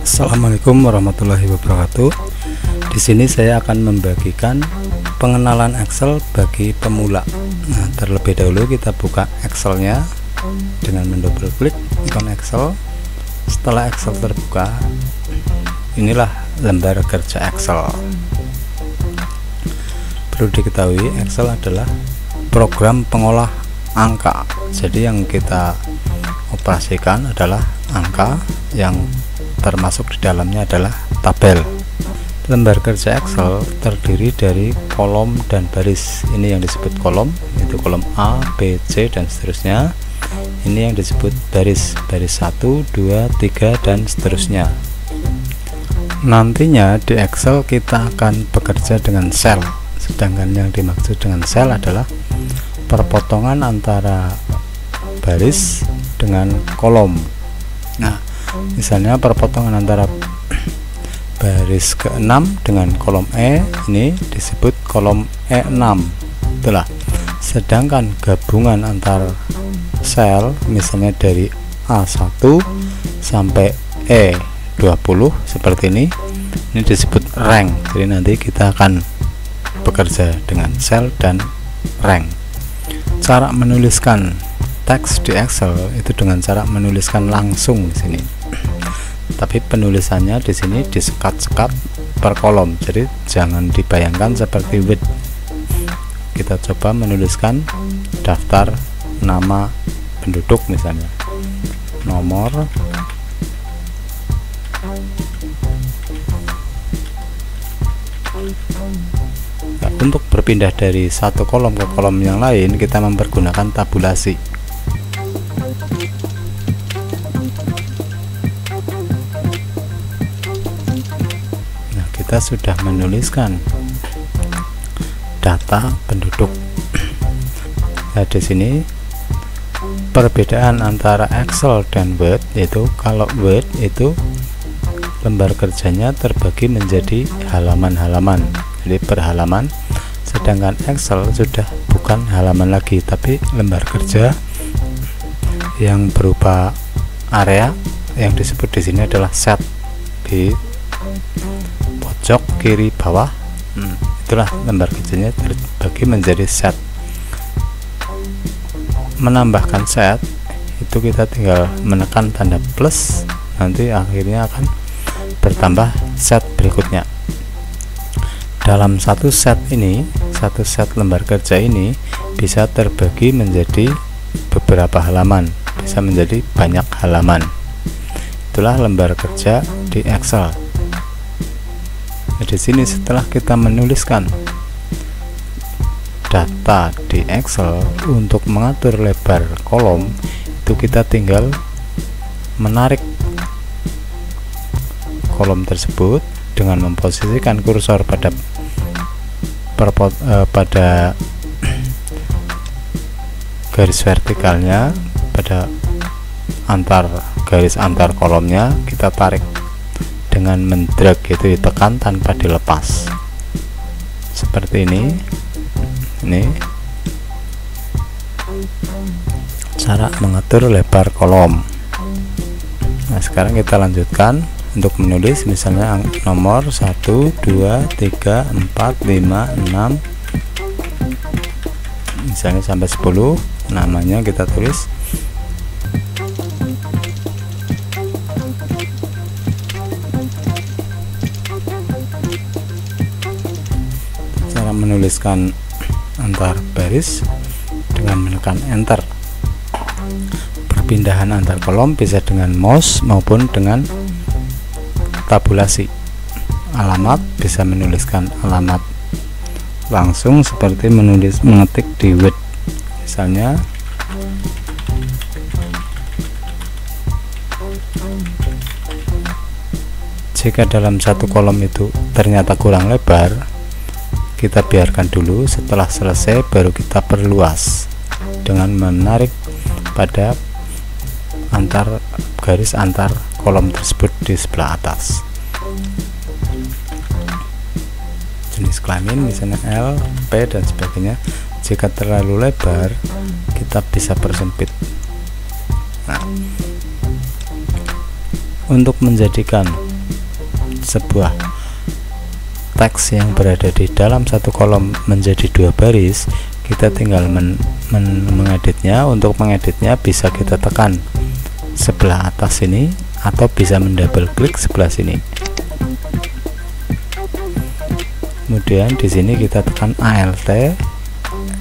Assalamualaikum warahmatullahi wabarakatuh. Di sini saya akan membagikan pengenalan Excel bagi pemula. Nah, terlebih dahulu kita buka Excelnya dengan mendouble klik ikon Excel. Setelah Excel terbuka, inilah lembar kerja Excel. Perlu diketahui, Excel adalah program pengolah angka. Jadi yang kita operasikan adalah angka, yang termasuk di dalamnya adalah tabel. Lembar kerja Excel terdiri dari kolom dan baris. Ini yang disebut kolom, itu kolom A, B, C dan seterusnya. Ini yang disebut baris, baris 1, 2, 3 dan seterusnya. Nantinya di Excel kita akan bekerja dengan sel. Sedangkan yang dimaksud dengan sel adalah perpotongan antara baris dengan kolom. Nah, misalnya perpotongan antara baris ke-6 dengan kolom E, ini disebut kolom E6. Itulah. Sedangkan gabungan antar sel, misalnya dari A1 sampai E20 seperti ini disebut rank. Jadi nanti kita akan bekerja dengan sel dan rank. Cara menuliskan teks di Excel itu dengan cara menuliskan langsung di sini. Tapi penulisannya di sini disekat-sekat per kolom. Jadi jangan dibayangkan seperti Word. Kita coba menuliskan daftar nama penduduk, misalnya nomor, nah, untuk berpindah dari satu kolom ke kolom yang lain kita mempergunakan tabulasi. Nah, kita sudah menuliskan data penduduk. Nah, di sini perbedaan antara Excel dan Word itu, kalau Word itu lembar kerjanya terbagi menjadi halaman-halaman, jadi per halaman. Sedangkan Excel sudah bukan halaman lagi, tapi lembar kerja yang berupa area, yang disebut di sini adalah set di pojok kiri bawah. Itulah lembar kerjanya terbagi menjadi set. Menambahkan set itu kita tinggal menekan tanda plus, nanti akhirnya akan bertambah set berikutnya. Dalam satu set ini, satu set lembar kerja ini bisa terbagi menjadi beberapa halaman, bisa menjadi banyak halaman. Itulah lembar kerja di Excel. Nah, di sini setelah kita menuliskan data di Excel, untuk mengatur lebar kolom itu kita tinggal menarik kolom tersebut dengan memposisikan kursor pada garis vertikalnya, pada garis antar kolomnya kita tarik dengan mendrag, itu ditekan tanpa dilepas seperti ini. Ini cara mengatur lebar kolom. Nah, sekarang kita lanjutkan untuk menulis, misalnya nomor 1, 2, 3, 4, 5, 6, misalnya sampai 10. Namanya kita tulis. Cara menuliskan antar baris dengan menekan enter. Perpindahan antar kolom bisa dengan mouse maupun dengan tabulasi. Alamat bisa menuliskan alamat langsung seperti mengetik di Word. Misalnya jika dalam satu kolom itu ternyata kurang lebar, kita biarkan dulu. Setelah selesai baru kita perluas dengan menarik pada garis antar kolom tersebut di sebelah atas. Jenis kelamin misalnya L, P dan sebagainya. Jika terlalu lebar kita bisa persempit. Nah, untuk menjadikan sebuah teks yang berada di dalam satu kolom menjadi 2 baris, kita tinggal mengeditnya. Untuk mengeditnya bisa kita tekan sebelah atas sini atau bisa mendouble klik sebelah sini. Kemudian di sini kita tekan Alt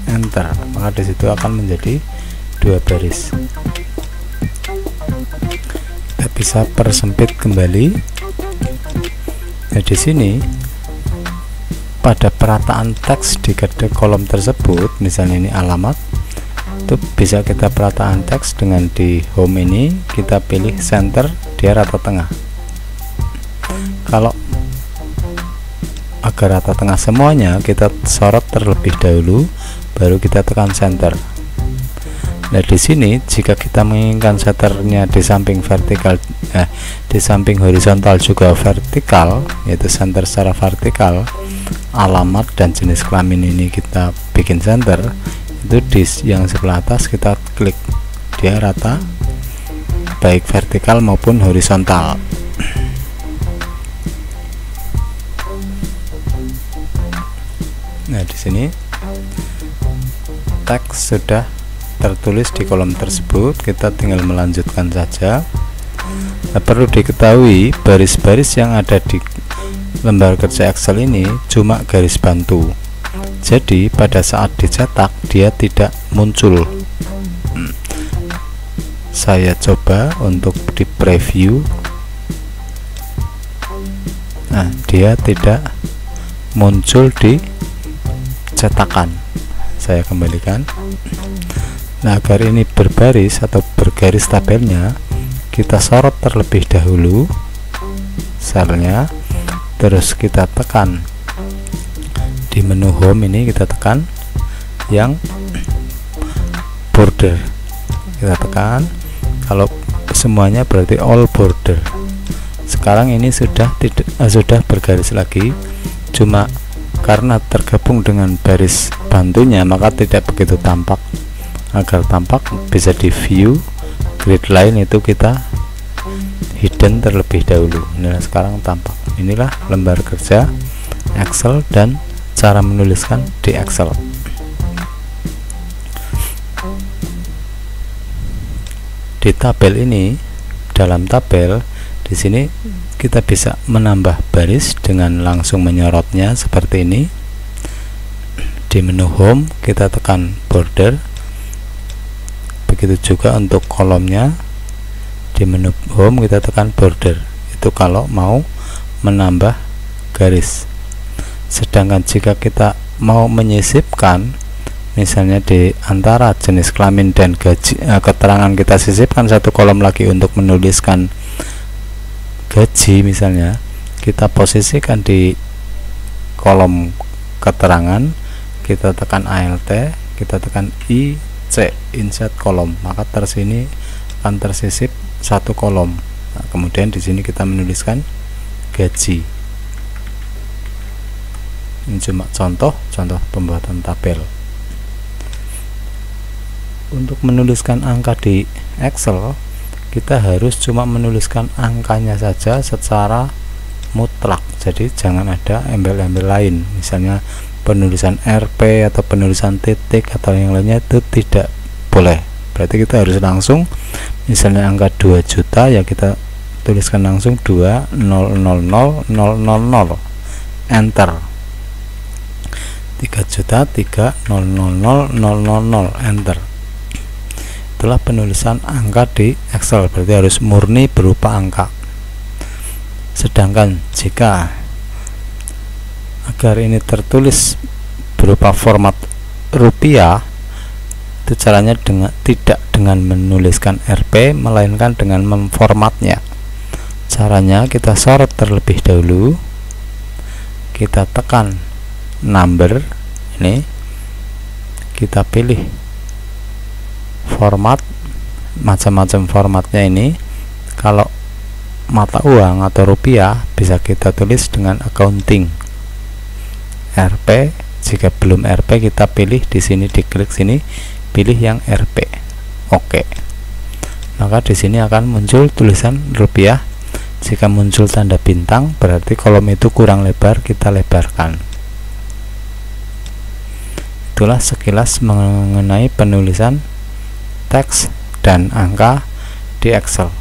Enter, maka disitu akan menjadi 2 baris. Kita bisa persempit kembali. Nah, di sini pada perataan teks di kolom tersebut, misalnya ini alamat, itu bisa kita perataan teks dengan di home ini kita pilih center, dia rata tengah. Kalau agar rata tengah semuanya, kita sorot terlebih dahulu, baru kita tekan center. Nah, di sini jika kita menginginkan centernya di samping vertikal, di samping horizontal juga vertikal, yaitu center secara vertikal, alamat dan jenis kelamin ini kita bikin center, itu di yang sebelah atas kita klik, dia rata baik vertikal maupun horizontal. Nah, di sini teks sudah tertulis di kolom tersebut, kita tinggal melanjutkan saja. Nah, perlu diketahui baris-baris yang ada di lembar kerja Excel ini cuma garis bantu, jadi pada saat dicetak dia tidak muncul. Saya coba untuk di preview. Nah, dia tidak muncul di cetakan. Saya kembalikan. Nah, agar ini berbaris atau bergaris tabelnya, kita sorot terlebih dahulu selnya, terus kita tekan di menu home ini, kita tekan yang border, kita tekan. Kalau semuanya berarti all border. Sekarang ini sudah bergaris lagi, cuma karena tergabung dengan baris bantunya maka tidak begitu tampak. Agar tampak bisa di view grid line, itu kita hidden terlebih dahulu. Nah, sekarang tampak. Inilah lembar kerja Excel dan cara menuliskan di Excel. Di tabel ini, dalam tabel di sini kita bisa menambah baris dengan langsung menyorotnya seperti ini. Di menu home kita tekan border, begitu juga untuk kolomnya. Di menu home kita tekan border, itu kalau mau menambah garis. Sedangkan jika kita mau menyisipkan, misalnya di antara jenis kelamin dan gaji, keterangan kita sisipkan satu kolom lagi untuk menuliskan gaji, misalnya kita posisikan di kolom keterangan, kita tekan Alt, kita tekan IC, insert kolom, maka tersini akan tersisip satu kolom. Nah, kemudian di sini kita menuliskan gaji. Ini cuma contoh pembuatan tabel. Untuk menuliskan angka di Excel, kita harus cuma menuliskan angkanya saja secara mutlak, jadi jangan ada embel-embel lain, misalnya penulisan RP atau penulisan titik atau yang lainnya, itu tidak boleh. Berarti kita harus langsung, misalnya angka 2 juta ya kita tuliskan langsung 2.000.000, enter. 3 juta 3.000.000, enter. Itulah penulisan angka di Excel, berarti harus murni berupa angka. Sedangkan jika agar ini tertulis berupa format rupiah, itu caranya tidak dengan menuliskan RP, melainkan dengan memformatnya. Caranya kita sorot terlebih dahulu, kita tekan number ini, kita pilih format, macam-macam formatnya ini. Kalau mata uang atau rupiah bisa kita tulis dengan accounting. RP, jika belum RP kita pilih di sini, diklik sini, pilih yang RP. Oke. Maka di sini akan muncul tulisan rupiah. Jika muncul tanda bintang berarti kolom itu kurang lebar, kita lebarkan. Itulah sekilas mengenai penulisan teks dan angka di Excel.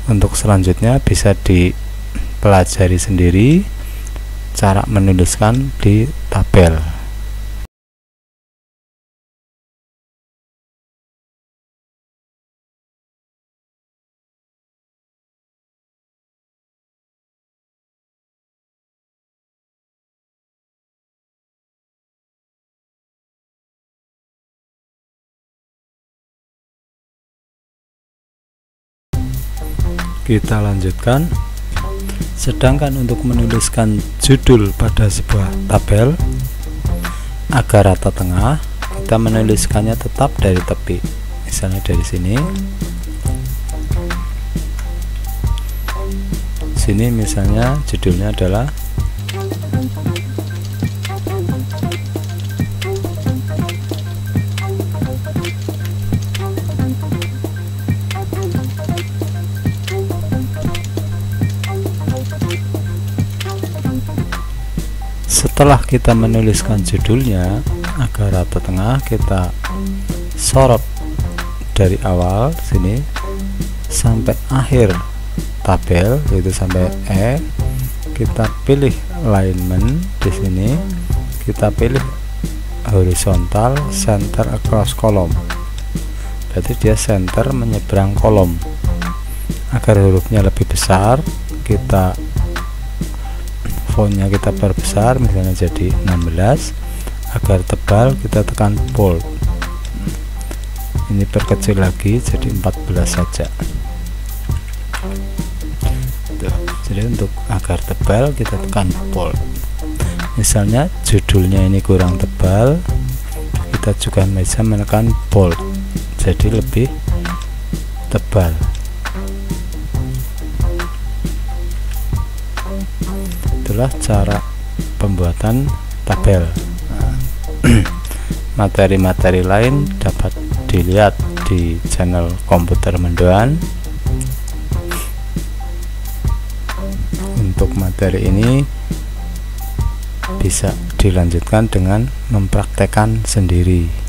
Untuk selanjutnya bisa dipelajari sendiri cara menuliskan di tabel. Kita lanjutkan. Sedangkan untuk menuliskan judul pada sebuah tabel agar rata tengah, kita menuliskannya tetap dari tepi. Misalnya dari sini. Sini misalnya judulnya adalah Setelah kita menuliskan judulnya agar rata tengah, kita sorot dari awal sini sampai akhir tabel, yaitu sampai E. Kita pilih alignment di sini, kita pilih horizontal center across column. Berarti dia center menyeberang kolom. Agar hurufnya lebih besar, kita fontnya kita perbesar, misalnya jadi 16. Agar tebal kita tekan bold. Ini perkecil lagi jadi 14 saja. Tuh, jadi untuk agar tebal kita tekan bold. Misalnya judulnya ini kurang tebal, kita juga bisa menekan bold jadi lebih tebal. Itulah cara pembuatan tabel. Materi-materi lain dapat dilihat di channel Komputer Mendoan. Untuk materi ini bisa dilanjutkan dengan mempraktekkan sendiri.